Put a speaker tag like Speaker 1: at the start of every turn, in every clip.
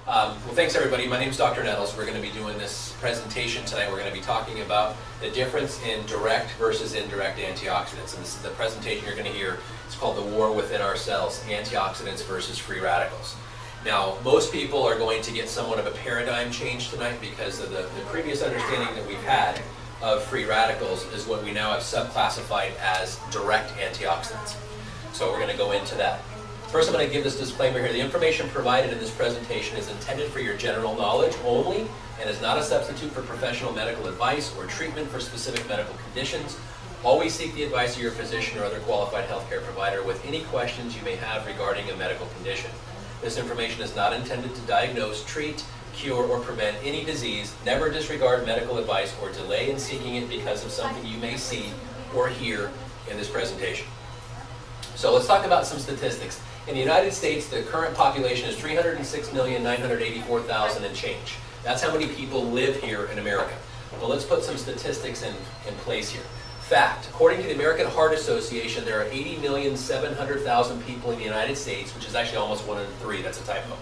Speaker 1: Well, thanks everybody. My name is Dr. Nettles. We're going to be doing this presentation tonight. We're going to be talking about the difference in direct versus indirect antioxidants. And this is the presentation you're going to hear. It's called The War Within Our Cells, Antioxidants versus Free Radicals. Now, most people are going to get somewhat of a paradigm change tonight because of the previous understanding that we've had of free radicals is what we now have subclassified as direct antioxidants. So we're going to go into that. First, I'm going to give this disclaimer here. The information provided in this presentation is intended for your general knowledge only and is not a substitute for professional medical advice or treatment for specific medical conditions. Always seek the advice of your physician or other qualified healthcare provider with any questions you may have regarding a medical condition. This information is not intended to diagnose, treat, cure, or prevent any disease. Never disregard medical advice or delay in seeking it because of something you may see or hear in this presentation. So let's talk about some statistics. In the United States, the current population is 306,984,000 and change. That's how many people live here in America. Well, let's put some statistics in place here. Fact, according to the American Heart Association, there are 80,700,000 people in the United States, which is actually almost 1 in 3, that's a typo,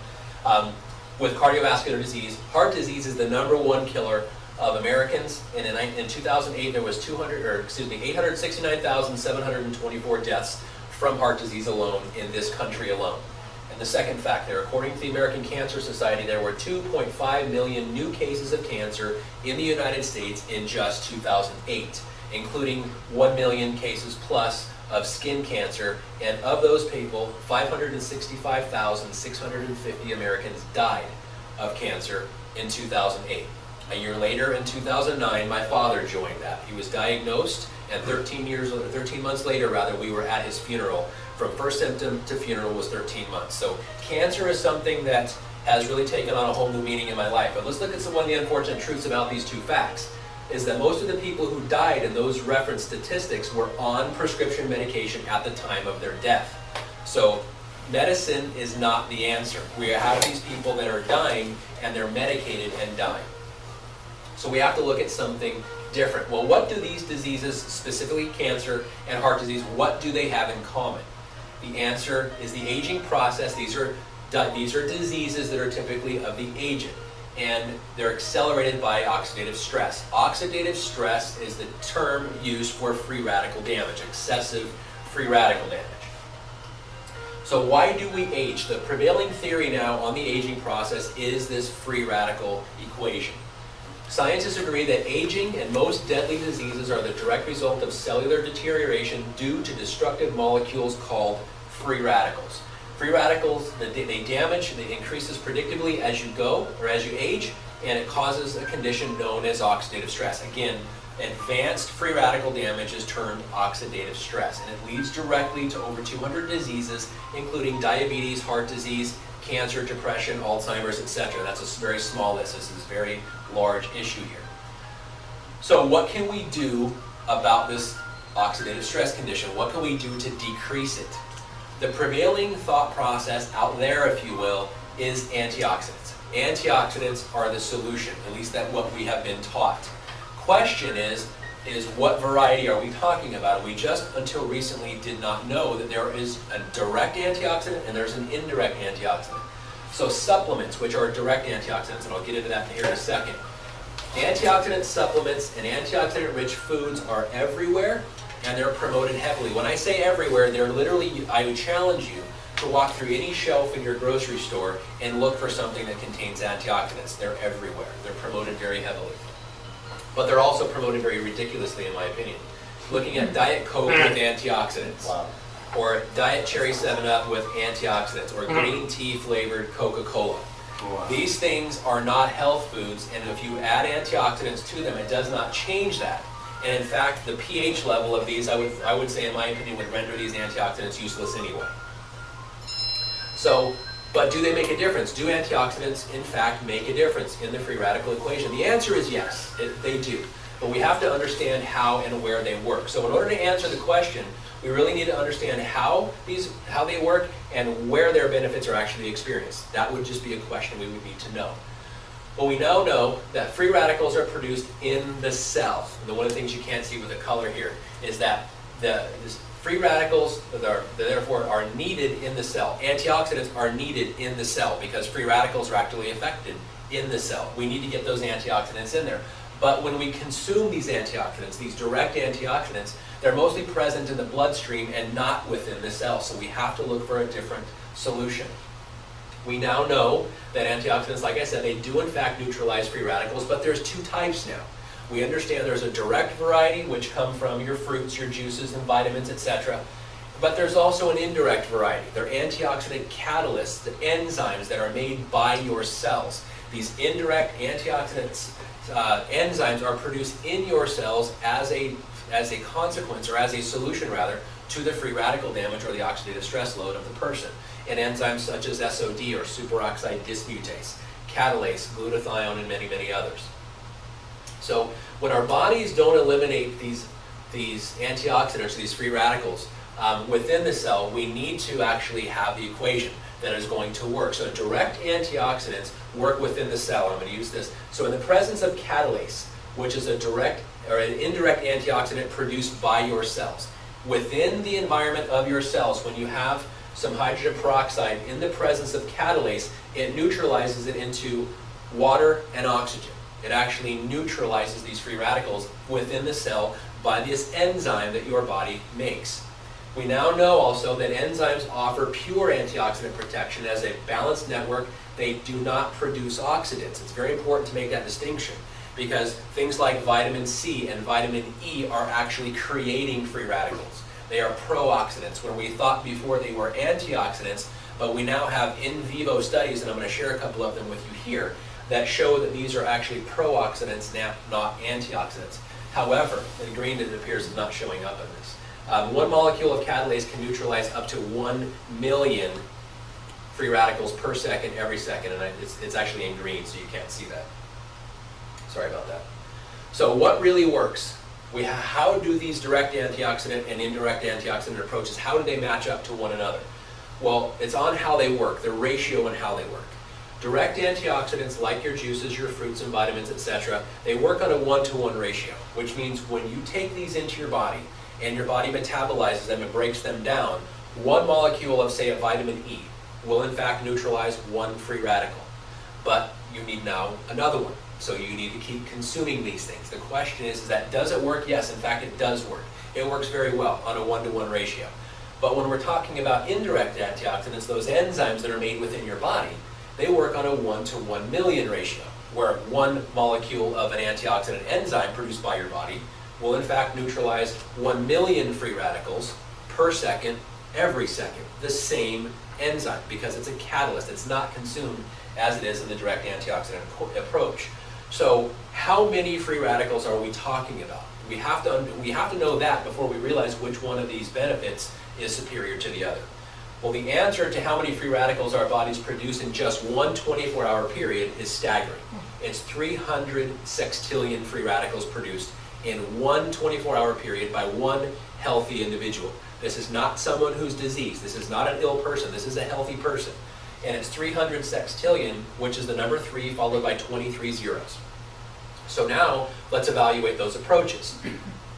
Speaker 1: with cardiovascular disease. Heart disease is the #1 killer of Americans, and in 2008 there was 869,724 deaths from heart disease alone in this country alone. And the second fact there, according to the American Cancer Society, there were 2.5 million new cases of cancer in the United States in just 2008, including 1 million cases plus of skin cancer, and of those people, 565,650 Americans died of cancer in 2008. A year later, in 2009, my father joined that. He was diagnosed, and 13 months later, we were at his funeral. From first symptom to funeral was 13 months. So cancer is something that has really taken on a whole new meaning in my life. But let's look at one of the unfortunate truths about these two facts, is that most of the people who died in those referenced statistics were on prescription medication at the time of their death. So medicine is not the answer. We have these people that are dying, and they're medicated and dying. So we have to look at something different. Well, what do these diseases, specifically cancer and heart disease, what do they have in common? The answer is the aging process. These are diseases that are typically of the aged, and they're accelerated by oxidative stress. Oxidative stress is the term used for free radical damage, excessive free radical damage. So why do we age? The prevailing theory now on the aging process is this free radical equation. Scientists agree that aging and most deadly diseases are the direct result of cellular deterioration due to destructive molecules called free radicals. Free radicals, they damage, they increases predictably as you go or as you age, and it causes a condition known as oxidative stress. Again, advanced free radical damage is termed oxidative stress, and it leads directly to over 200 diseases, including diabetes, heart disease, cancer, depression, Alzheimer's, etc. That's a very small list. This is a very large issue here. So what can we do about this oxidative stress condition? What can we do to decrease it? The prevailing thought process out there, if you will, is antioxidants. Antioxidants are the solution, at least that's what we have been taught. Question is what variety are we talking about? We just until recently did not know that there is a direct antioxidant and there's an indirect antioxidant. So supplements, which are direct antioxidants, and I'll get into that here in a second. Antioxidant supplements and antioxidant-rich foods are everywhere, and they're promoted heavily. When I say everywhere, they're literally, I would challenge you to walk through any shelf in your grocery store and look for something that contains antioxidants. They're everywhere. They're promoted very heavily. But they're also promoted very ridiculously, in my opinion. Looking at Diet Coke with antioxidants, wow, or Diet Cherry 7-Up with antioxidants, or green tea flavored Coca-Cola. Wow. These things are not health foods, and if you add antioxidants to them, it does not change that. And in fact, the pH level of these, I would say, in my opinion, would render these antioxidants useless anyway. So, but do they make a difference? Do antioxidants, in fact, make a difference in the free radical equation? The answer is yes, they do. But we have to understand how and where they work. So in order to answer the question, we really need to understand how they work and where their benefits are actually experienced. That would just be a question we would need to know. Well, we now know that free radicals are produced in the cell. And one of the things you can't see with the color here is that the Free radicals therefore are needed in the cell. Antioxidants are needed in the cell because free radicals are actually affected in the cell. We need to get those antioxidants in there. But when we consume these antioxidants, these direct antioxidants, they're mostly present in the bloodstream and not within the cell. So we have to look for a different solution. We now know that antioxidants, like I said, they do in fact neutralize free radicals, but there's two types now. We understand there's a direct variety, which come from your fruits, your juices, and vitamins, etc. But there's also an indirect variety. They're antioxidant catalysts, the enzymes that are made by your cells. These indirect antioxidants, enzymes are produced in your cells as a consequence, or as a solution rather, to the free radical damage or the oxidative stress load of the person. And enzymes such as SOD or superoxide dismutase, catalase, glutathione, and many, many others. So when our bodies don't eliminate these antioxidants, these free radicals, within the cell, we need to actually have the equation that is going to work. So direct antioxidants work within the cell. I'm going to use this. So in the presence of catalase, which is a direct or an indirect antioxidant produced by your cells, within the environment of your cells, when you have some hydrogen peroxide in the presence of catalase, it neutralizes it into water and oxygen. It actually neutralizes these free radicals within the cell by this enzyme that your body makes. We now know also that enzymes offer pure antioxidant protection as a balanced network. They do not produce oxidants. It's very important to make that distinction because things like vitamin C and vitamin E are actually creating free radicals. They are pro-oxidants, where we thought before they were antioxidants, but we now have in vivo studies, and I'm going to share a couple of them with you here, that show that these are actually pro-oxidants, not antioxidants. However, in green it appears is not showing up in this. One molecule of catalase can neutralize up to 1 million free radicals per second every second, and it's actually in green, so you can't see that. Sorry about that. So what really works? How do these direct antioxidant and indirect antioxidant approaches, how do they match up to one another? Well, it's on how they work, the ratio and how they work. Direct antioxidants, like your juices, your fruits and vitamins, etc., they work on a 1-to-1 ratio, which means when you take these into your body and your body metabolizes them and breaks them down, one molecule of, say, a vitamin E will in fact neutralize one free radical. But you need now another one. So you need to keep consuming these things. The question is that does it work? Yes, in fact it does work. It works very well on a 1-to-1 ratio. But when we're talking about indirect antioxidants, those enzymes that are made within your body, they work on a 1-to-1 million ratio, where one molecule of an antioxidant enzyme produced by your body will in fact neutralize 1 million free radicals per second, every second, the same enzyme, because it's a catalyst. It's not consumed as it is in the direct antioxidant approach. So how many free radicals are we talking about? We have to know that before we realize which one of these benefits is superior to the other. Well, the answer to how many free radicals our bodies produce in just one 24-hour period is staggering. It's 300 sextillion free radicals produced in one 24-hour period by one healthy individual. This is not someone who's diseased. This is not an ill person. This is a healthy person. And it's 300 sextillion, which is the number 3 followed by 23 zeros. So now let's evaluate those approaches.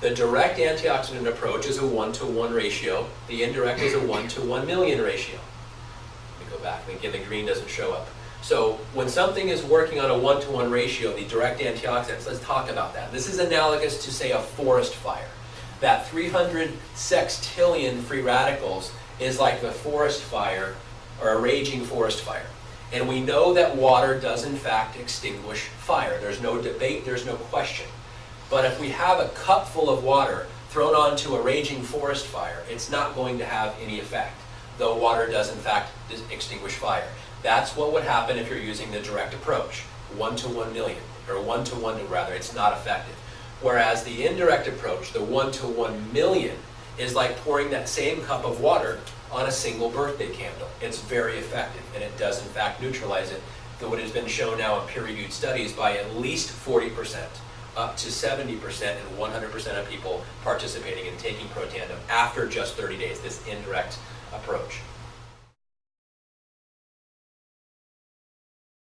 Speaker 1: The direct antioxidant approach is a 1-to-1 ratio. The indirect is a 1-to-1 million ratio. Let me go back. Again, the green doesn't show up. So when something is working on a 1-to-1 ratio, the direct antioxidants, let's talk about that. This is analogous to, say, a forest fire. That 300 sextillion free radicals is like the forest fire, or a raging forest fire. And we know that water does in fact extinguish fire. There's no debate, there's no question. But if we have a cup full of water thrown onto a raging forest fire, it's not going to have any effect, though water does in fact extinguish fire. That's what would happen if you're using the direct approach, 1-to-1 million, or 1-to-1 rather, it's not effective. Whereas the indirect approach, the 1-to-1 million, is like pouring that same cup of water on a single birthday candle. It's very effective, and it does in fact neutralize it, though it has been shown now in peer-reviewed studies by at least 40%, up to 70% and 100% of people participating in taking Protandim after just 30 days, this indirect approach.